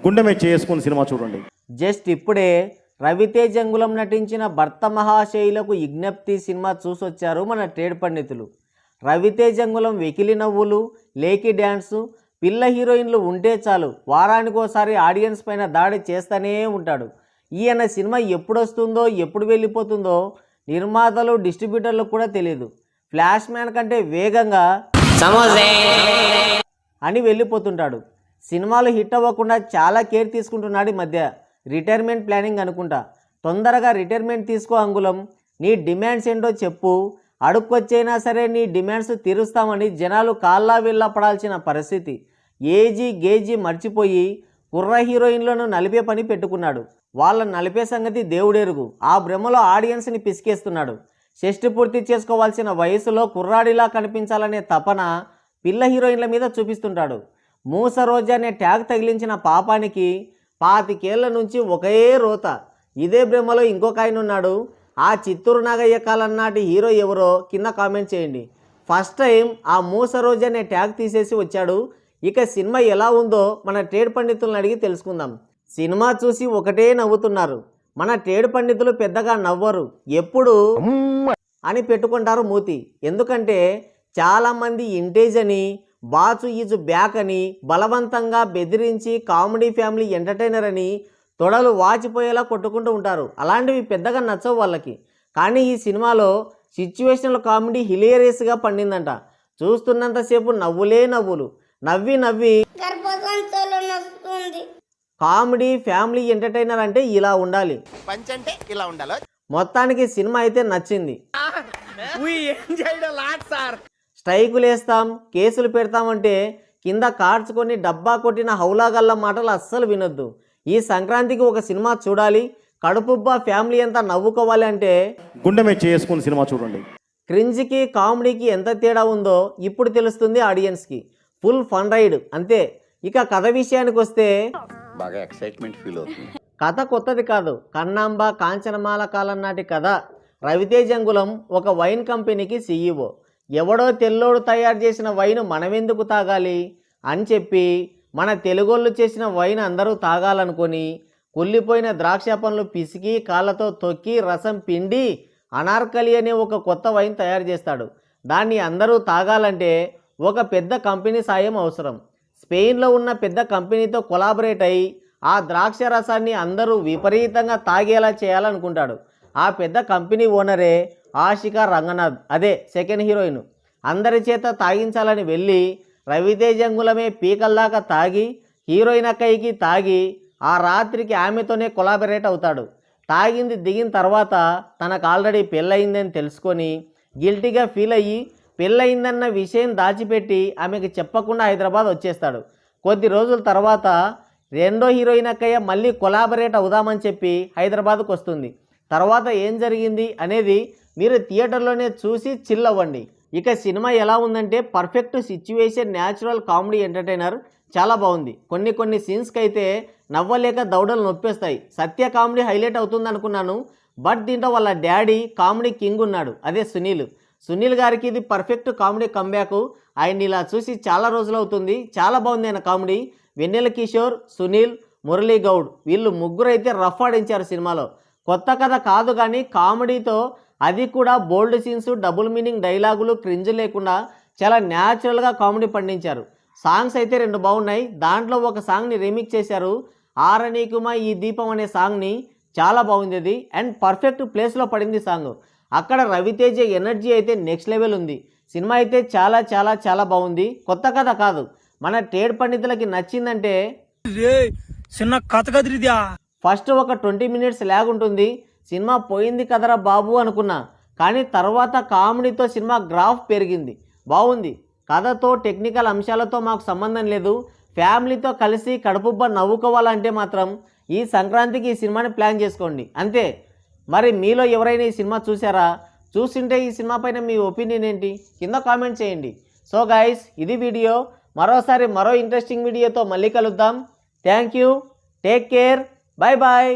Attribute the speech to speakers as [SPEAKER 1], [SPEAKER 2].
[SPEAKER 1] గుండె మీద చేసుకుని సినిమా చూడండి.
[SPEAKER 2] జస్ట్ ఇప్పుడే రవితేజ అంగుళం నటించిన భర్త మహాశైలకు విజ్ఞప్తి సినిమా చూసొచ్చారు మన ట్రేడ్ పండితులు. రవితేజ అంగుళం వెకిలి నవ్వులు, లేకి డ్యాన్సు, పిల్ల హీరోయిన్లు ఉంటే చాలు వారానికోసారి ఆడియన్స్ పైన దాడి చేస్తూనే ఉంటాడు. ఈయన సినిమా ఎప్పుడు వస్తుందో ఎప్పుడు వెళ్ళిపోతుందో నిర్మాతలు డిస్ట్రిబ్యూటర్లకు కూడా తెలియదు. ఫ్లాష్ మ్యాన్ కంటే వేగంగా అని వెళ్ళిపోతుంటాడు. సినిమాలు హిట్ అవ్వకుండా చాలా కేర్ తీసుకుంటున్నాడు ఈ మధ్య. రిటైర్మెంట్ ప్లానింగ్ అనుకుంటా. తొందరగా రిటైర్మెంట్ తీసుకో అంగుళం, నీ డిమాండ్స్ ఏంటో చెప్పు, అడుక్కొచ్చైనా సరే నీ డిమాండ్స్ తీరుస్తామని జనాలు కాళ్ళా వీళ్ళ పడాల్సిన పరిస్థితి. ఏజీ గేజీ మర్చిపోయి కుర్ర హీరోయిన్లను నలిపే పని పెట్టుకున్నాడు. వాళ్ళ నలిపే సంగతి దేవుడెరుగు. ఆ భ్రమలో ఆడియన్స్ని పిసికేస్తున్నాడు. షష్టి పూర్తి చేసుకోవాల్సిన వయసులో కుర్రాడిలా కనిపించాలనే తపన పిల్ల హీరోయిన్ల మీద చూపిస్తుంటాడు. మూస రోజా అనే ట్యాగ్ తగిలించిన పాపానికి 25 ఏళ్ల నుంచి ఒకే రోత. ఇదే భ్రమలో ఇంకొక ఆయన ఉన్నాడు. ఆ చిత్తూరు నాగయ్య కాలం నాటి హీరో ఎవరో కింద కామెంట్ చేయండి. ఫస్ట్ టైం ఆ మూస రోజా అనే ట్యాగ్ తీసేసి వచ్చాడు. ఇక సినిమా ఎలా ఉందో మన ట్రేడ్ పండితులను అడిగి తెలుసుకుందాం. సినిమా చూసి ఒకటే నవ్వుతున్నారు. మన ట్రేడ్ పండితులు పెద్దగా నవ్వరు, ఎప్పుడు అని పెట్టుకుంటారు మూతి. ఎందుకంటే చాలామంది ఇంటేజ్ అని, బాచు ఈజు బ్యాక్ అని బలవంతంగా బెదిరించి కామెడీ ఫ్యామిలీ ఎంటర్టైనర్ అని తొడలు వాచిపోయేలా కొట్టుకుంటూ ఉంటారు. అలాంటివి పెద్దగా నచ్చవు వాళ్ళకి. కానీ ఈ సినిమాలో సిచ్యువేషనల్ కామెడీ హిలేరియస్గా పండిందంట. చూస్తున్నంతసేపు నవ్వులే నవ్వులు. నవ్వి నవ్వి కామెడీ ఫ్యామిలీ ఎంటర్టైనర్ అంటే ఇలా ఉండాలి. మొత్తానికి సినిమా అయితే నచ్చింది. స్ట్రైకులు వేస్తాం, కేసులు పెడతామంటే కింద కార్చుకొని డబ్బా కొట్టిన హౌలాగల్ల మాటలు అస్సలు వినొద్దు. ఈ సంక్రాంతికి ఒక సినిమా చూడాలి, కడుపుబ్బా ఫ్యామిలీ అంతా నవ్వుకోవాలి అంటే
[SPEAKER 1] గుండె మీద చేసుకుని సినిమా చూడండి.
[SPEAKER 2] క్రింజ్కి కామెడీకి ఎంత తేడా ఉందో ఇప్పుడు తెలుస్తుంది ఆడియన్స్కి. ఫుల్ ఫన్ రైడ్ అంతే. ఇక కథ విషయానికి వస్తే
[SPEAKER 3] బాగా ఎక్సైట్మెంట్ ఫీల్ అవుతుంది.
[SPEAKER 2] కథ కొత్తది కాదు, కన్నాంబ కాంచనమాల కాలం నాటి కథ. రవితేజ అంగుళం ఒక వైన్ కంపెనీకి సీఈఓ. ఎవడో తెల్లోడు తయారు చేసిన వైన్ మనమెందుకు తాగాలి అని చెప్పి మన తెలుగోళ్ళు చేసిన వైన్ అందరూ తాగాలనుకొని కుళ్ళిపోయిన ద్రాక్ష పండ్లు పిసికి కాళ్ళతో తొక్కి రసం పిండి అనార్కలి అనే ఒక కొత్త వైన్ తయారు చేస్తాడు. దాన్ని అందరూ తాగాలంటే ఒక పెద్ద కంపెనీ సాయం అవసరం. స్పెయిన్లో ఉన్న పెద్ద కంపెనీతో కొలాబరేట్ అయ్యి ఆ ద్రాక్ష రసాన్ని అందరూ విపరీతంగా తాగేలా చేయాలనుకుంటాడు. ఆ పెద్ద కంపెనీ ఓనరే ఆషికా రంగనాథ్, అదే సెకండ్ హీరోయిన్. అందరి చేత తాగించాలని వెళ్ళి రవితేజ అంగుళమే పీకల్దాకా తాగి హీరోయిన్ అక్కయ్యకి తాగి ఆ రాత్రికి ఆమెతోనే కొలాబరేట్ అవుతాడు. తాగింది దిగిన తర్వాత తనకు ఆల్రెడీ పెళ్ళయిందని తెలుసుకొని గిల్టీగా ఫీల్ అయ్యి పెళ్ళయిందన్న విషయం దాచిపెట్టి ఆమెకి చెప్పకుండా హైదరాబాద్ వచ్చేస్తాడు. కొద్ది రోజుల తర్వాత రెండో హీరోయిన్ అక్కయ్య మళ్ళీ కొలాబరేట్ అవుదామని చెప్పి హైదరాబాద్కు వస్తుంది. తర్వాత ఏం జరిగింది అనేది మీరు థియేటర్లోనే చూసి చిల్ అవ్వండి. ఇక సినిమా ఎలా ఉందంటే perfect situation, natural comedy entertainer. చాలా బాగుంది. కొన్ని సీన్స్కి అయితే నవ్వలేక దౌడలు నొప్పేస్తాయి. సత్య కామెడీ హైలైట్ అవుతుంది అనుకున్నాను, బట్ దీంట్లో వాళ్ళ డాడీ కామెడీ కింగ్ ఉన్నాడు, అదే సునీల్ గారికి ఇది పర్ఫెక్ట్ కామెడీ కంబ్యాక్. ఆయన ఇలా చూసి చాలా రోజులు అవుతుంది. చాలా బాగుంది ఆయన కామెడీ. వెన్నెల కిషోర్, సునీల్, మురళీ గౌడ్ వీళ్ళు ముగ్గురు అయితే రఫ్ ఆడించారు సినిమాలో. కొత్త కథ కాదు కానీ కామెడీతో, అది కూడా బోల్డ్ సీన్స్, డబుల్ మీనింగ్ డైలాగులు, క్రింజ్ లేకుండా చాలా న్యాచురల్గా కామెడీ పండించారు. సాంగ్స్ అయితే 2 బాగున్నాయి. దాంట్లో ఒక సాంగ్ని రీమిక్స్ చేశారు, ఆరనీకుమా ఈ దీపం అనే సాంగ్ని. చాలా బాగుంది అది, అండ్ పర్ఫెక్ట్ ప్లేస్లో పడింది సాంగ్. అక్కడ రవితేజ ఎనర్జీ అయితే నెక్స్ట్ లెవెల్ ఉంది. సినిమా అయితే చాలా చాలా చాలా బాగుంది. కొత్త కథ కాదు, మన ట్రేడ్ పండితులకి నచ్చిందంటే ఫస్ట్ ఒక 20 మినిట్స్ ల్యాగ్ ఉంటుంది. సినిమా పోయింది కదరా బాబు అనుకున్నా, కానీ తర్వాత కామెడీతో సినిమా గ్రాఫ్ పెరిగింది. బాగుంది. కథతో టెక్నికల్ అంశాలతో మాకు సంబంధం లేదు. ఫ్యామిలీతో కలిసి కడుపుబ్బ నవ్వుకోవాలంటే మాత్రం ఈ సంక్రాంతికి ఈ సినిమాని ప్లాన్ చేసుకోండి అంతే. మరి మీలో ఎవరైనా ఈ సినిమా చూసారా? చూసింటే ఈ సినిమా పైన మీ ఒపీనియన్ ఏంటి కింద కామెంట్ చేయండి. సో గైస్, ఇది వీడియో. మరోసారి మరో ఇంట్రెస్టింగ్ వీడియోతో మళ్ళీ కలుద్దాం. Thank you, take care, bye bye.